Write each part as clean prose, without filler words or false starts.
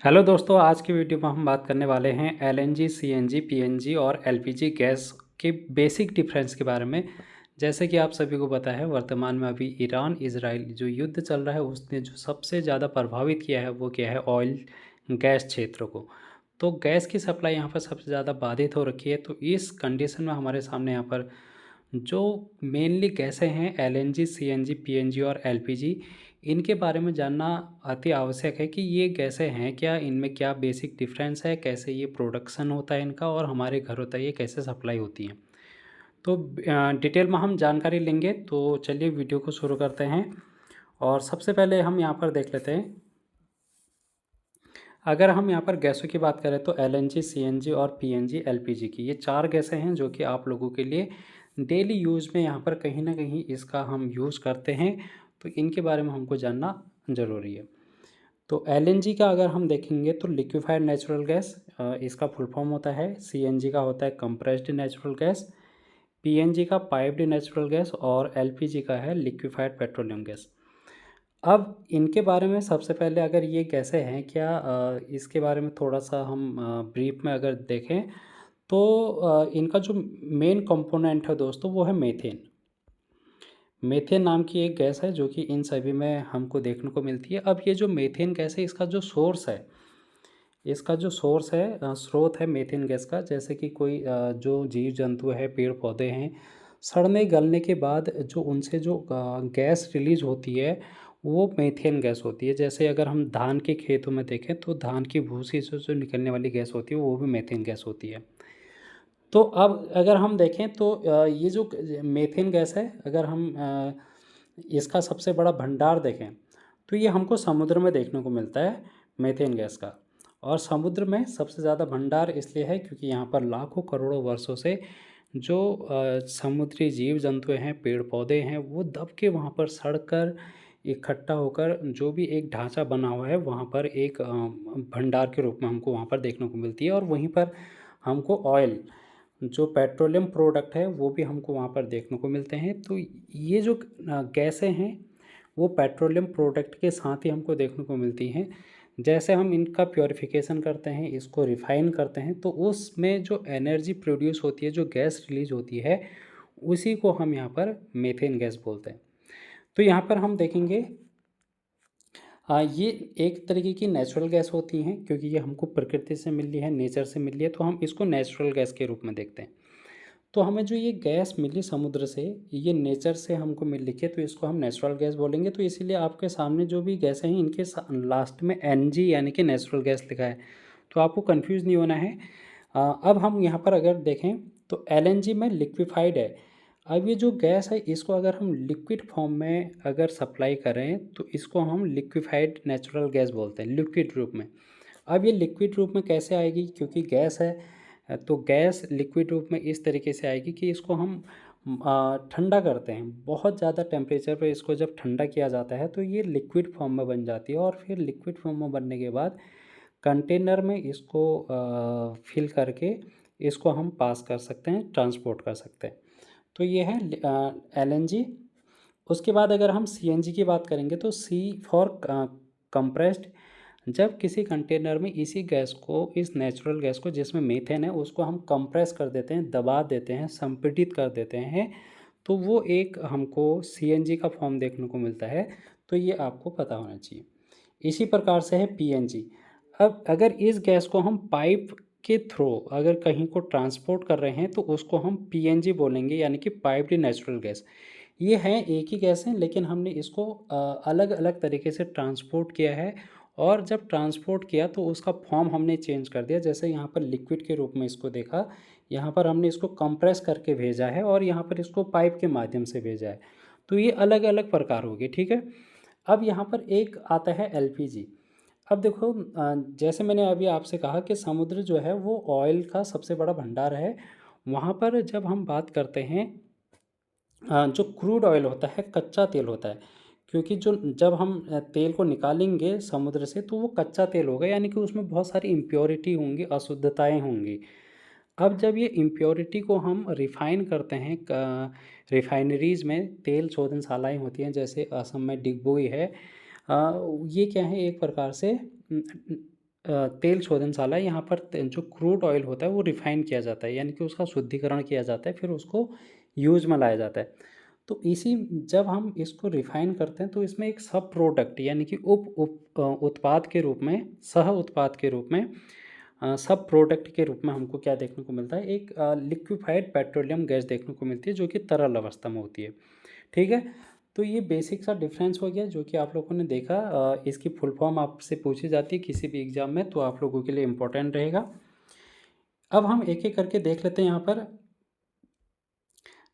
Hello दोस्तों, आज की वीडियो में हम बात करने वाले हैं एलएनजी, सीएनजी, पीएनजी और एलपीजी गैस के बेसिक डिफरेंस के बारे में। जैसे कि आप सभी को पता है, वर्तमान में अभी ईरान इजराइल जो युद्ध चल रहा है उसने जो सबसे ज़्यादा प्रभावित किया है वो क्या है, ऑयल गैस क्षेत्र को। तो गैस की सप्लाई यहाँ पर सबसे ज़्यादा बाधित हो रखी है। तो इस कंडीशन में हमारे सामने यहाँ पर जो मेनली गैसें हैं एलएनजी, सीएनजी, पीएनजी और एलपीजी, इनके बारे में जानना अति आवश्यक है कि ये गैसें हैं क्या, इनमें क्या बेसिक डिफरेंस है, कैसे ये प्रोडक्शन होता है इनका और हमारे घरों तक ये कैसे सप्लाई होती हैं। तो डिटेल में हम जानकारी लेंगे। तो चलिए वीडियो को शुरू करते हैं। और सबसे पहले हम यहाँ पर देख लेते हैं, अगर हम यहाँ पर गैसों की बात करें तो एलएनजी, सीएनजी और पीएनजी, एलपीजी की ये चार गैसें हैं जो कि आप लोगों के लिए डेली यूज़ में यहाँ पर कहीं ना कहीं इसका हम यूज़ करते हैं। तो इनके बारे में हमको जानना ज़रूरी है। तो एलएनजी का अगर हम देखेंगे तो लिक्विफाइड नेचुरल गैस, इसका फुल फॉर्म होता है। सीएनजी का होता है कंप्रेस्ड नेचुरल गैस, पीएनजी का पाइप्ड नेचुरल गैस और एलपीजी का है लिक्विफाइड पेट्रोलियम गैस। अब इनके बारे में सबसे पहले अगर ये कैसे हैं क्या, इसके बारे में थोड़ा सा हम ब्रीफ में अगर देखें तो इनका जो मेन कंपोनेंट है दोस्तों वो है मीथेन। मीथेन नाम की एक गैस है जो कि इन सभी में हमको देखने को मिलती है। अब ये जो मीथेन गैस है इसका जो सोर्स है, स्रोत है मीथेन गैस का, जैसे कि कोई जो जीव जंतु है, पेड़ पौधे हैं, सड़ने गलने के बाद जो उनसे जो गैस रिलीज होती है वो मीथेन गैस होती है। जैसे अगर हम धान के खेतों में देखें तो धान की भूसी से जो निकलने वाली गैस होती है वो भी मीथेन गैस होती है। तो अब अगर हम देखें तो ये जो मीथेन गैस है, अगर हम इसका सबसे बड़ा भंडार देखें तो ये हमको समुद्र में देखने को मिलता है मीथेन गैस का। और समुद्र में सबसे ज़्यादा भंडार इसलिए है क्योंकि यहाँ पर लाखों करोड़ों वर्षों से जो समुद्री जीव जंतु हैं, पेड़ पौधे हैं, वो दब के वहाँ पर सड़ कर इकट्ठा होकर जो भी एक ढांचा बना हुआ है वहाँ पर एक भंडार के रूप में हमको वहाँ पर देखने को मिलती है। और वहीं पर हमको ऑयल, जो पेट्रोलियम प्रोडक्ट है वो भी हमको वहाँ पर देखने को मिलते हैं। तो ये जो गैसें हैं वो पेट्रोलियम प्रोडक्ट के साथ ही हमको देखने को मिलती हैं। जैसे हम इनका प्योरीफिकेशन करते हैं, इसको रिफ़ाइन करते हैं, तो उसमें जो एनर्जी प्रोड्यूस होती है, जो गैस रिलीज होती है, उसी को हम यहाँ पर मीथेन गैस बोलते हैं। तो यहाँ पर हम देखेंगे ये एक तरीके की नेचुरल गैस होती हैं क्योंकि ये हमको प्रकृति से मिली है, नेचर से मिली है, तो हम इसको नेचुरल गैस के रूप में देखते हैं। तो हमें जो ये गैस मिली समुद्र से, ये नेचर से हमको मिल रही है, तो इसको हम नेचुरल गैस बोलेंगे। तो इसीलिए आपके सामने जो भी गैसें हैं इनके लास्ट में एनजी यानी कि नेचुरल गैस लिखा है, तो आपको कंफ्यूज नहीं होना है। अब हम यहाँ पर अगर देखें तो एलएनजी में लिक्विफाइड है। अब ये जो गैस है इसको अगर हम लिक्विड फॉर्म में अगर सप्लाई करें तो इसको हम लिक्विफाइड नेचुरल गैस बोलते हैं, लिक्विड रूप में। अब ये लिक्विड रूप में कैसे आएगी, क्योंकि गैस है तो गैस लिक्विड रूप में इस तरीके से आएगी कि इसको हम ठंडा करते हैं, बहुत ज़्यादा टेम्परेचर पर इसको जब ठंडा किया जाता है तो ये लिक्विड फॉर्म में बन जाती है। और फिर लिक्विड फॉर्म में बनने के बाद कंटेनर में इसको फिल करके इसको हम पास कर सकते हैं, ट्रांसपोर्ट कर सकते हैं। तो ये है एलएनजी। उसके बाद अगर हम सीएनजी की बात करेंगे तो सी फॉर कंप्रेस्ड। जब किसी कंटेनर में इसी गैस को, इस नेचुरल गैस को जिसमें मीथेन है, उसको हम कंप्रेस कर देते हैं, दबा देते हैं, संपीड़ित कर देते हैं, तो वो एक हमको सीएनजी का फॉर्म देखने को मिलता है। तो ये आपको पता होना चाहिए। इसी प्रकार से है पीएनजी। अब अगर इस गैस को हम पाइप के थ्रू अगर कहीं को ट्रांसपोर्ट कर रहे हैं तो उसको हम पीएनजी बोलेंगे, यानी कि पाइप्ड नेचुरल गैस। ये हैं एक ही गैस हैं लेकिन हमने इसको अलग अलग तरीके से ट्रांसपोर्ट किया है। और जब ट्रांसपोर्ट किया तो उसका फॉर्म हमने चेंज कर दिया। जैसे यहाँ पर लिक्विड के रूप में इसको देखा, यहाँ पर हमने इसको कंप्रेस करके भेजा है और यहाँ पर इसको पाइप के माध्यम से भेजा है। तो ये अलग अलग प्रकार हो गए, ठीक है। अब यहाँ पर एक आता है एलपीजी। अब देखो, जैसे मैंने अभी आपसे कहा कि समुद्र जो है वो ऑयल का सबसे बड़ा भंडार है। वहाँ पर जब हम बात करते हैं, जो क्रूड ऑयल होता है, कच्चा तेल होता है, क्योंकि जो जब हम तेल को निकालेंगे समुद्र से तो वो कच्चा तेल होगा, यानी कि उसमें बहुत सारी इम्प्योरिटी होंगी, अशुद्धताएं होंगी। अब जब ये इम्प्योरिटी को हम रिफ़ाइन करते हैं, रिफाइनरीज़ में तेल शोधनशालाएँ होती हैं, जैसे असम में डिगबोई है। ये क्या है, एक प्रकार से तेल शोधनशाला, यहाँ पर जो क्रूड ऑयल होता है वो रिफ़ाइन किया जाता है, यानी कि उसका शुद्धिकरण किया जाता है, फिर उसको यूज़ में लाया जाता है। तो इसी जब हम इसको रिफ़ाइन करते हैं तो इसमें एक सब प्रोडक्ट यानी कि उत्पाद के रूप में, सह उत्पाद के रूप में, सब प्रोडक्ट के रूप में हमको क्या देखने को मिलता है, एक लिक्विफाइड पेट्रोलियम गैस देखने को मिलती है जो कि तरल अवस्था में होती है। ठीक है, तो ये बेसिक सा डिफरेंस हो गया जो कि आप लोगों ने देखा। इसकी फुल फॉर्म आपसे पूछी जाती है किसी भी एग्जाम में, तो आप लोगों के लिए इम्पोर्टेंट रहेगा। अब हम एक एक करके देख लेते हैं यहाँ पर।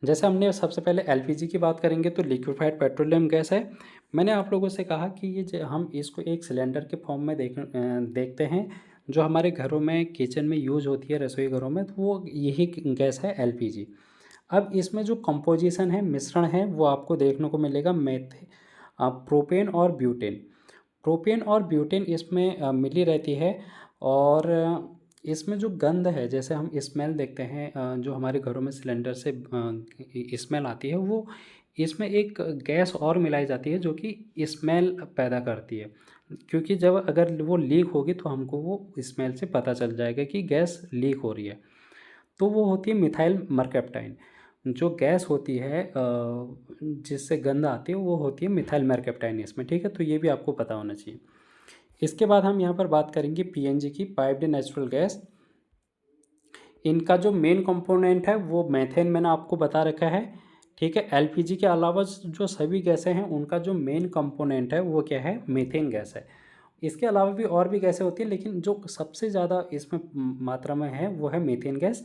जैसे हमने सबसे पहले एलपीजी की बात करेंगे तो लिक्विफाइड पेट्रोलियम गैस है। मैंने आप लोगों से कहा कि ये हम इसको एक सिलेंडर के फॉर्म में देखते हैं जो हमारे घरों में, किचन में यूज होती है, रसोई घरों में, तो वो यही गैस है एलपीजी। अब इसमें जो कंपोजिशन है, मिश्रण है, वो आपको देखने को मिलेगा प्रोपेन और ब्यूटेन। प्रोपेन और ब्यूटेन इसमें मिली रहती है। और इसमें जो गंध है, जैसे हम स्मेल देखते हैं, जो हमारे घरों में सिलेंडर से स्मेल आती है, वो इसमें एक गैस और मिलाई जाती है जो कि स्मेल पैदा करती है। क्योंकि जब अगर वो लीक होगी तो हमको वो स्मेल से पता चल जाएगा कि गैस लीक हो रही है। तो वो होती है मिथाइल मरकैप्टाइन। जो गैस होती है जिससे गंध आती है वो होती है मिथाइल मरकैप्टाइन इसमें। ठीक है, तो ये भी आपको पता होना चाहिए। इसके बाद हम यहाँ पर बात करेंगे पीएनजी की, पाइप्ड नेचुरल गैस। इनका जो मेन कंपोनेंट है वो मेथेन मैंने आपको बता रखा है। ठीक है, एलपीजी के अलावा जो सभी गैसें हैं उनका जो मेन कंपोनेंट है वो क्या है, मीथेन गैस है। इसके अलावा भी और भी गैसें होती हैं, लेकिन जो सबसे ज़्यादा इसमें मात्रा में है वो है मीथेन गैस।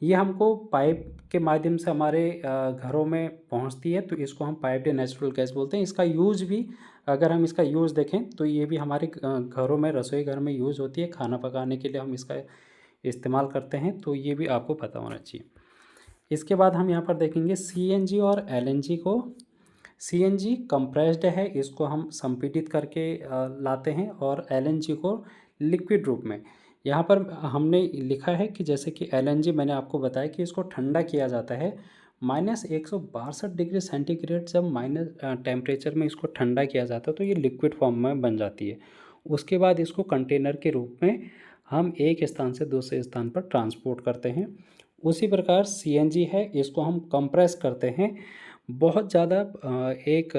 ये हमको पाइप के माध्यम से हमारे घरों में पहुंचती है, तो इसको हम पाइप्ड नेचुरल गैस बोलते हैं। इसका यूज़ भी, अगर हम इसका यूज़ देखें तो ये भी हमारे घरों में, रसोई घर में यूज़ होती है। खाना पकाने के लिए हम इसका इस्तेमाल करते हैं, तो ये भी आपको पता होना चाहिए। इसके बाद हम यहाँ पर देखेंगे सीएनजी और एलएनजी को। सीएनजी कंप्रेस्ड है, इसको हम संपीड़ित करके लाते हैं, और एलएनजी को लिक्विड रूप में। यहाँ पर हमने लिखा है कि जैसे कि एलएनजी मैंने आपको बताया कि इसको ठंडा किया जाता है -162 डिग्री सेंटीग्रेड। जब माइनस टेम्परेचर में इसको ठंडा किया जाता है तो ये लिक्विड फॉर्म में बन जाती है। उसके बाद इसको कंटेनर के रूप में हम एक स्थान से दूसरे स्थान पर ट्रांसपोर्ट करते हैं। उसी प्रकार सीएनजी है, इसको हम कंप्रेस करते हैं बहुत ज़्यादा। एक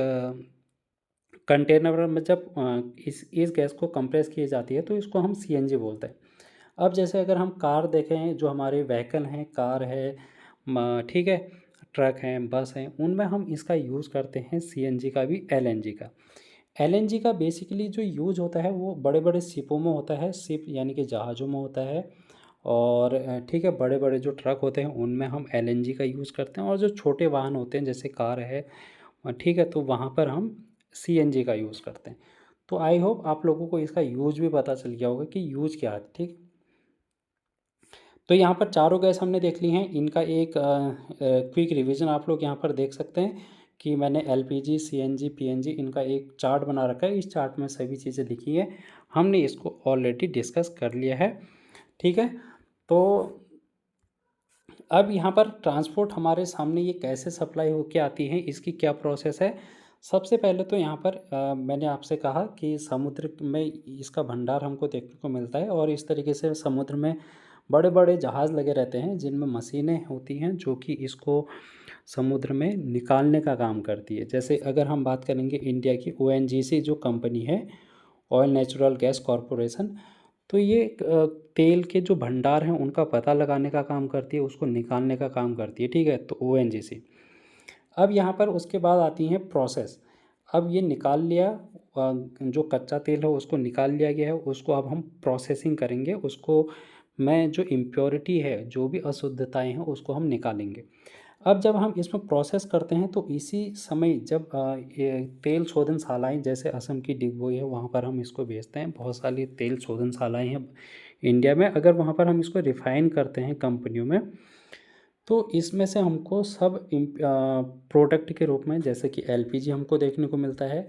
कंटेनर में जब इस गैस को कंप्रेस की जाती है तो इसको हम सीएनजी बोलते हैं। अब जैसे अगर हम कार देखें, जो हमारे व्हीकल हैं, कार है, ठीक है, ट्रक हैं, बस हैं, उनमें हम इसका यूज़ करते हैं सीएनजी का भी, एलएनजी का। एलएनजी का बेसिकली जो यूज होता है वो बड़े बड़े शिपों में होता है, शिप यानी कि जहाज़ों में होता है। और ठीक है, बड़े बड़े जो ट्रक होते हैं उनमें हम एलएनजी का यूज़ करते हैं, और जो छोटे वाहन होते हैं जैसे कार है, ठीक है, तो वहाँ पर हम सीएनजी का यूज़ करते हैं। तो आई होप आप लोगों को इसका यूज भी पता चल गया होगा कि यूज क्या है। ठीक, तो यहाँ पर चारों गैस हमने देख ली हैं। इनका एक क्विक रिवीजन आप लोग यहाँ पर देख सकते हैं कि मैंने एलपीजी, सीएनजी, पीएनजी, इनका एक चार्ट बना रखा है। इस चार्ट में सभी चीज़ें लिखी है, हमने इसको ऑलरेडी डिस्कस कर लिया है। ठीक है, तो अब यहाँ पर ट्रांसपोर्ट हमारे सामने ये कैसे सप्लाई होके आती है, इसकी क्या प्रोसेस है। सबसे पहले तो यहाँ पर मैंने आपसे कहा कि समुद्र में इसका भंडार हमको देखने को मिलता है, और इस तरीके से समुद्र में बड़े बड़े जहाज़ लगे रहते हैं जिनमें मशीनें होती हैं जो कि इसको समुद्र में निकालने का काम करती है। जैसे अगर हम बात करेंगे इंडिया की ओएनजीसी जो कंपनी है, ऑयल नेचुरल गैस कॉरपोरेशन, तो ये तेल के जो भंडार हैं उनका पता लगाने का काम करती है, उसको निकालने का काम करती है। ठीक है, तो ओएनजीसी। अब यहाँ पर उसके बाद आती हैं प्रोसेस। अब ये निकाल लिया, जो कच्चा तेल है उसको निकाल लिया गया है, उसको अब हम प्रोसेसिंग करेंगे, उसको में जो इम्प्योरिटी है, जो भी अशुद्धताएं हैं, उसको हम निकालेंगे। अब जब हम इसमें प्रोसेस करते हैं तो इसी समय जब ये तेल शोधनशालाएँ, जैसे असम की डिगबोई है, वहाँ पर हम इसको भेजते हैं। बहुत सारी तेल शोधनशालाएँ हैं इंडिया में, अगर वहाँ पर हम इसको रिफ़ाइन करते हैं कंपनियों में, तो इसमें से हमको सब प्रोडक्ट के रूप में, जैसे कि एलपीजी हमको देखने को मिलता है,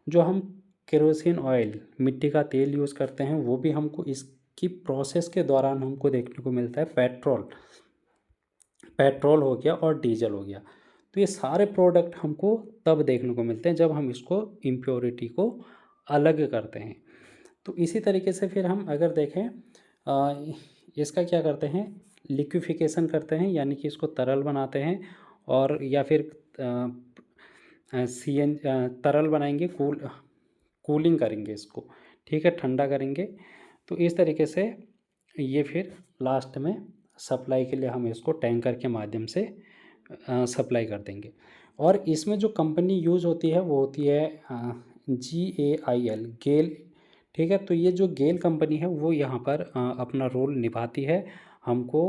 जो हम केरोसिन ऑयल, मिट्टी का तेल यूज़ करते हैं, वो भी हमको इसकी प्रोसेस के दौरान हमको देखने को मिलता है। पेट्रोल हो गया और डीजल हो गया, तो ये सारे प्रोडक्ट हमको तब देखने को मिलते हैं जब हम इसको इम्प्योरिटी को अलग करते हैं। तो इसी तरीके से फिर हम अगर देखें इसका क्या करते हैं, लिक्विफिकेशन करते हैं, यानी कि इसको तरल बनाते हैं, और या फिर तरल बनाएंगे, कूलिंग करेंगे इसको, ठीक है, ठंडा करेंगे। तो इस तरीके से ये फिर लास्ट में सप्लाई के लिए हम इसको टैंकर के माध्यम से सप्लाई कर देंगे। और इसमें जो कंपनी यूज़ होती है वो होती है GAIL, गेल, ठीक है। तो ये जो गेल कंपनी है वो यहाँ पर अपना रोल निभाती है। हमको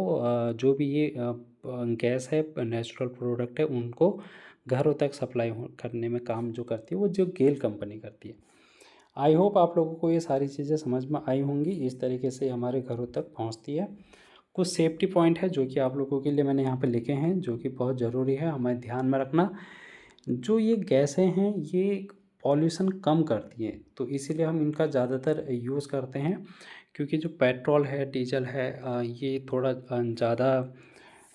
जो भी ये गैस है, नेचुरल प्रोडक्ट है, उनको घरों तक सप्लाई करने में काम जो करती है वो जो गेल कंपनी करती है। आई होप आप लोगों को ये सारी चीज़ें समझ में आई होंगी। इस तरीके से हमारे घरों तक पहुंचती है। कुछ सेफ्टी पॉइंट है जो कि आप लोगों के लिए मैंने यहाँ पे लिखे हैं, जो कि बहुत ज़रूरी है हमें ध्यान में रखना। जो ये गैसें हैं ये पॉल्यूशन कम करती हैं, तो इसीलिए हम इनका ज़्यादातर यूज़ करते हैं। क्योंकि जो पेट्रोल है, डीजल है, ये थोड़ा ज़्यादा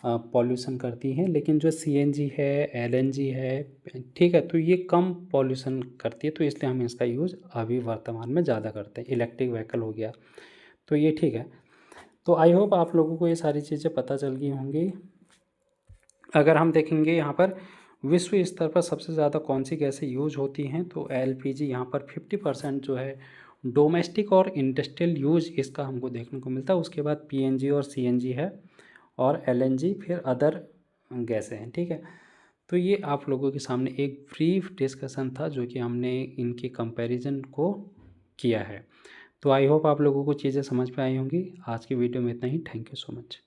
पॉल्यूशन करती हैं, लेकिन जो CNG है, LNG है, ठीक है, तो ये कम पॉल्यूशन करती है। तो इसलिए हम इसका यूज़ अभी वर्तमान में ज़्यादा करते हैं। इलेक्ट्रिक व्हीकल हो गया, तो ये ठीक है। तो आई होप आप लोगों को ये सारी चीज़ें पता चल गई होंगी। अगर हम देखेंगे यहाँ पर विश्व स्तर पर सबसे ज़्यादा कौन सी गैसें यूज होती हैं, तो LPG यहाँ पर 50% जो है डोमेस्टिक और इंडस्ट्रियल यूज इसका हमको देखने को मिलता है। उसके बाद PNG और CNG है, और LNG, फिर अदर गैसें हैं, ठीक है। तो ये आप लोगों के सामने एक ब्रीफ डिस्कशन था जो कि हमने इनके कंपैरिजन को किया है। तो आई होप आप लोगों को चीज़ें समझ में आई होंगी। आज की वीडियो में इतना ही। Thank you so much.